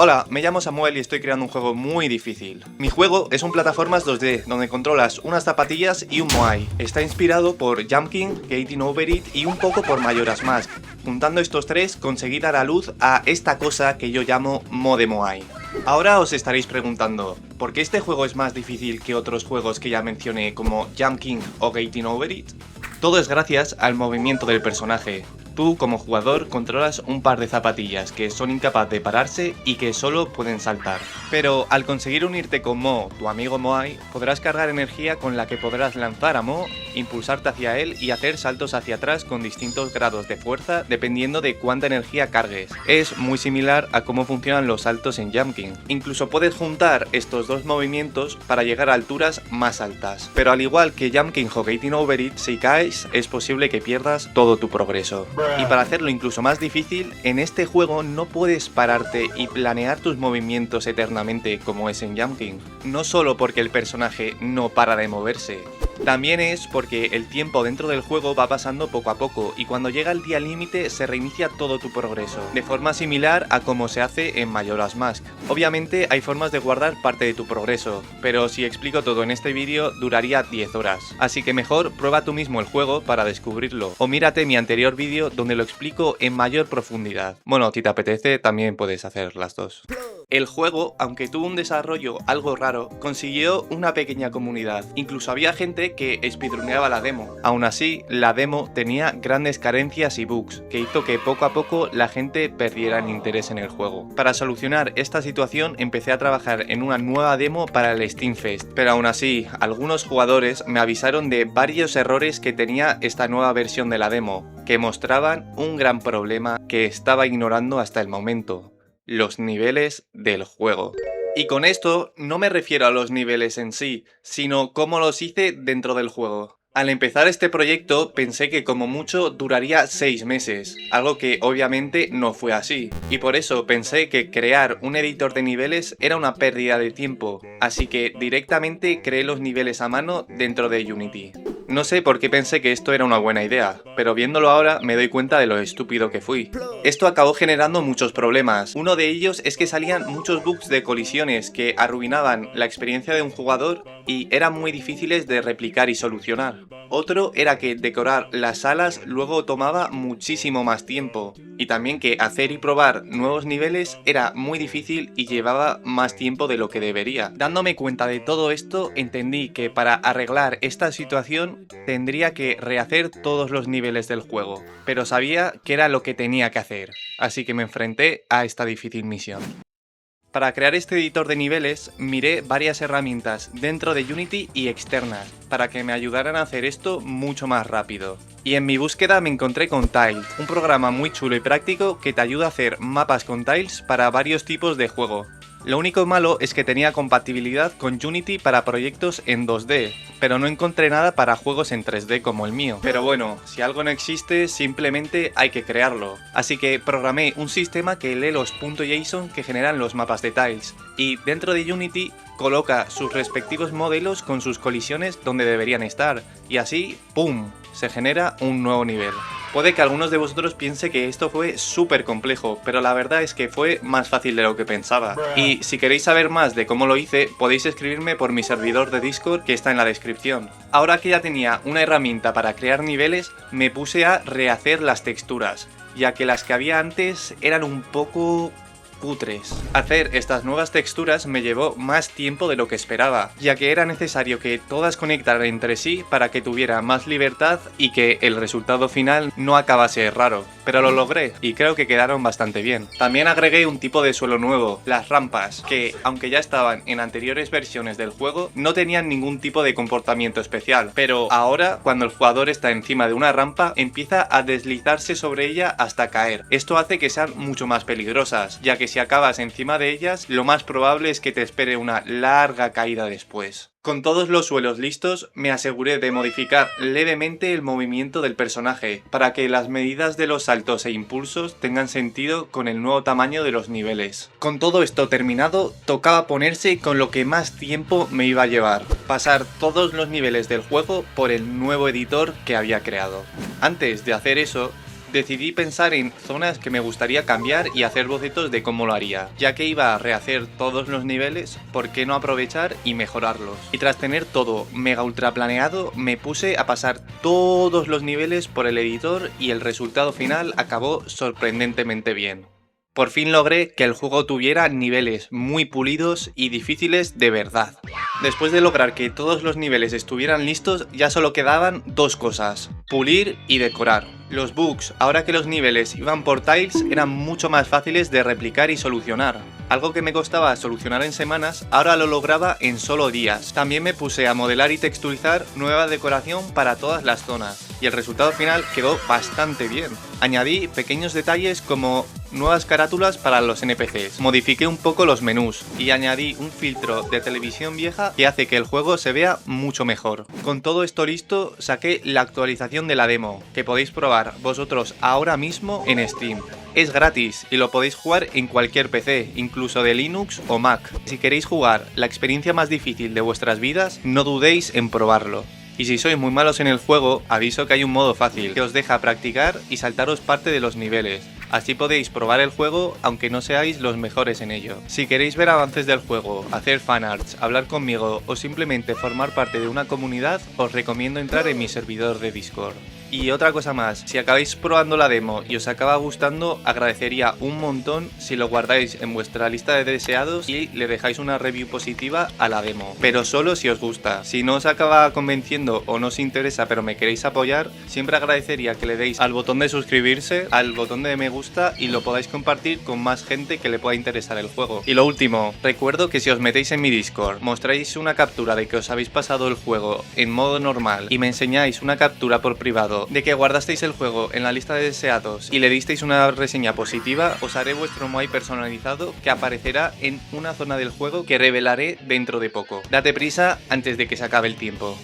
Hola, me llamo Samuel y estoy creando un juego muy difícil. Mi juego es un plataformas 2D, donde controlas unas zapatillas y un Moai. Está inspirado por Jump King, Getting Over It y un poco por Majora's Mask. Juntando estos tres, conseguí dar a luz a esta cosa que yo llamo Mode Moai. Ahora os estaréis preguntando, ¿por qué este juego es más difícil que otros juegos que ya mencioné como Jump King o Getting Over It? Todo es gracias al movimiento del personaje. Tú, como jugador, controlas un par de zapatillas que son incapaces de pararse y que solo pueden saltar. Pero al conseguir unirte con Mo, tu amigo Moai, podrás cargar energía con la que podrás lanzar a Mo, impulsarte hacia él y hacer saltos hacia atrás con distintos grados de fuerza dependiendo de cuánta energía cargues. Es muy similar a cómo funcionan los saltos en Jump King. Incluso puedes juntar estos dos movimientos para llegar a alturas más altas. Pero al igual que Jump King o Getting Over It, si caes es posible que pierdas todo tu progreso. Y para hacerlo incluso más difícil, en este juego no puedes pararte y planear tus movimientos eternamente como es en Jump King. No solo porque el personaje no para de moverse, también es porque el tiempo dentro del juego va pasando poco a poco y cuando llega el día límite se reinicia todo tu progreso, de forma similar a como se hace en Majora's Mask. Obviamente hay formas de guardar parte de tu progreso, pero si explico todo en este vídeo duraría 10 horas, así que mejor prueba tú mismo el juego para descubrirlo, o mírate mi anterior vídeo donde lo explico en mayor profundidad. Bueno, si te apetece también puedes hacer las dos. El juego, aunque tuvo un desarrollo algo raro, consiguió una pequeña comunidad. Incluso había gente que speedruneaba la demo. Aún así, la demo tenía grandes carencias y bugs, que hizo que poco a poco la gente perdiera el interés en el juego. Para solucionar esta situación, empecé a trabajar en una nueva demo para el Steam Fest, pero aún así, algunos jugadores me avisaron de varios errores que tenía esta nueva versión de la demo, que mostraban un gran problema que estaba ignorando hasta el momento: los niveles del juego. Y con esto no me refiero a los niveles en sí, sino cómo los hice dentro del juego. Al empezar este proyecto pensé que como mucho duraría 6 meses, algo que obviamente no fue así, y por eso pensé que crear un editor de niveles era una pérdida de tiempo, así que directamente creé los niveles a mano dentro de Unity. No sé por qué pensé que esto era una buena idea, pero viéndolo ahora me doy cuenta de lo estúpido que fui. Esto acabó generando muchos problemas. Uno de ellos es que salían muchos bugs de colisiones que arruinaban la experiencia de un jugador y eran muy difíciles de replicar y solucionar. Otro era que decorar las salas luego tomaba muchísimo más tiempo, y también que hacer y probar nuevos niveles era muy difícil y llevaba más tiempo de lo que debería. Dándome cuenta de todo esto, entendí que para arreglar esta situación tendría que rehacer todos los niveles del juego, pero sabía que era lo que tenía que hacer, así que me enfrenté a esta difícil misión. Para crear este editor de niveles, miré varias herramientas dentro de Unity y externas, para que me ayudaran a hacer esto mucho más rápido. Y en mi búsqueda me encontré con Tiles, un programa muy chulo y práctico que te ayuda a hacer mapas con tiles para varios tipos de juego. Lo único malo es que tenía compatibilidad con Unity para proyectos en 2D, pero no encontré nada para juegos en 3D como el mío. Pero bueno, si algo no existe, simplemente hay que crearlo. Así que programé un sistema que lee los .json que generan los mapas de tiles, y dentro de Unity coloca sus respectivos modelos con sus colisiones donde deberían estar, y así, ¡pum!, se genera un nuevo nivel. Puede que algunos de vosotros piense que esto fue súper complejo, pero la verdad es que fue más fácil de lo que pensaba. Y si queréis saber más de cómo lo hice, podéis escribirme por mi servidor de Discord que está en la descripción. Ahora que ya tenía una herramienta para crear niveles, me puse a rehacer las texturas, ya que las que había antes eran un poco cutres. Hacer estas nuevas texturas me llevó más tiempo de lo que esperaba, ya que era necesario que todas conectaran entre sí para que tuviera más libertad y que el resultado final no acabase raro. Pero lo logré y creo que quedaron bastante bien. También agregué un tipo de suelo nuevo, las rampas, que aunque ya estaban en anteriores versiones del juego, no tenían ningún tipo de comportamiento especial, pero ahora cuando el jugador está encima de una rampa empieza a deslizarse sobre ella hasta caer. Esto hace que sean mucho más peligrosas, ya que si acabas encima de ellas, lo más probable es que te espere una larga caída después. Con todos los suelos listos, me aseguré de modificar levemente el movimiento del personaje, para que las medidas de los saltos e impulsos tengan sentido con el nuevo tamaño de los niveles. Con todo esto terminado, tocaba ponerse con lo que más tiempo me iba a llevar: pasar todos los niveles del juego por el nuevo editor que había creado. Antes de hacer eso, Decidí pensar en zonas que me gustaría cambiar y hacer bocetos de cómo lo haría. Ya que iba a rehacer todos los niveles, ¿por qué no aprovechar y mejorarlos? Y tras tener todo mega ultra planeado, me puse a pasar todos los niveles por el editor y el resultado final acabó sorprendentemente bien. Por fin logré que el juego tuviera niveles muy pulidos y difíciles de verdad. Después de lograr que todos los niveles estuvieran listos, ya solo quedaban dos cosas: pulir y decorar. Los bugs, ahora que los niveles iban por tiles, eran mucho más fáciles de replicar y solucionar. Algo que me costaba solucionar en semanas, ahora lo lograba en solo días. También me puse a modelar y texturizar nueva decoración para todas las zonas, y el resultado final quedó bastante bien. Añadí pequeños detalles como nuevas carátulas para los NPCs, modifiqué un poco los menús y añadí un filtro de televisión vieja que hace que el juego se vea mucho mejor. Con todo esto listo, saqué la actualización de la demo, que podéis probar vosotros ahora mismo en Steam. Es gratis y lo podéis jugar en cualquier PC, incluso de Linux o Mac. Si queréis jugar la experiencia más difícil de vuestras vidas, no dudéis en probarlo. Y si sois muy malos en el juego, aviso que hay un modo fácil, que os deja practicar y saltaros parte de los niveles. Así podéis probar el juego aunque no seáis los mejores en ello. Si queréis ver avances del juego, hacer fanarts, hablar conmigo o simplemente formar parte de una comunidad, os recomiendo entrar en mi servidor de Discord. Y otra cosa más, si acabáis probando la demo y os acaba gustando, agradecería un montón si lo guardáis en vuestra lista de deseados y le dejáis una review positiva a la demo, pero solo si os gusta. Si no os acaba convenciendo o no os interesa pero me queréis apoyar, siempre agradecería que le deis al botón de suscribirse, al botón de me gusta y lo podáis compartir con más gente que le pueda interesar el juego. Y lo último, recuerdo que si os metéis en mi Discord, mostráis una captura de que os habéis pasado el juego en modo normal y me enseñáis una captura por privado de que guardasteis el juego en la lista de deseados y le disteis una reseña positiva, os haré vuestro Moai personalizado que aparecerá en una zona del juego que revelaré dentro de poco. Date prisa antes de que se acabe el tiempo.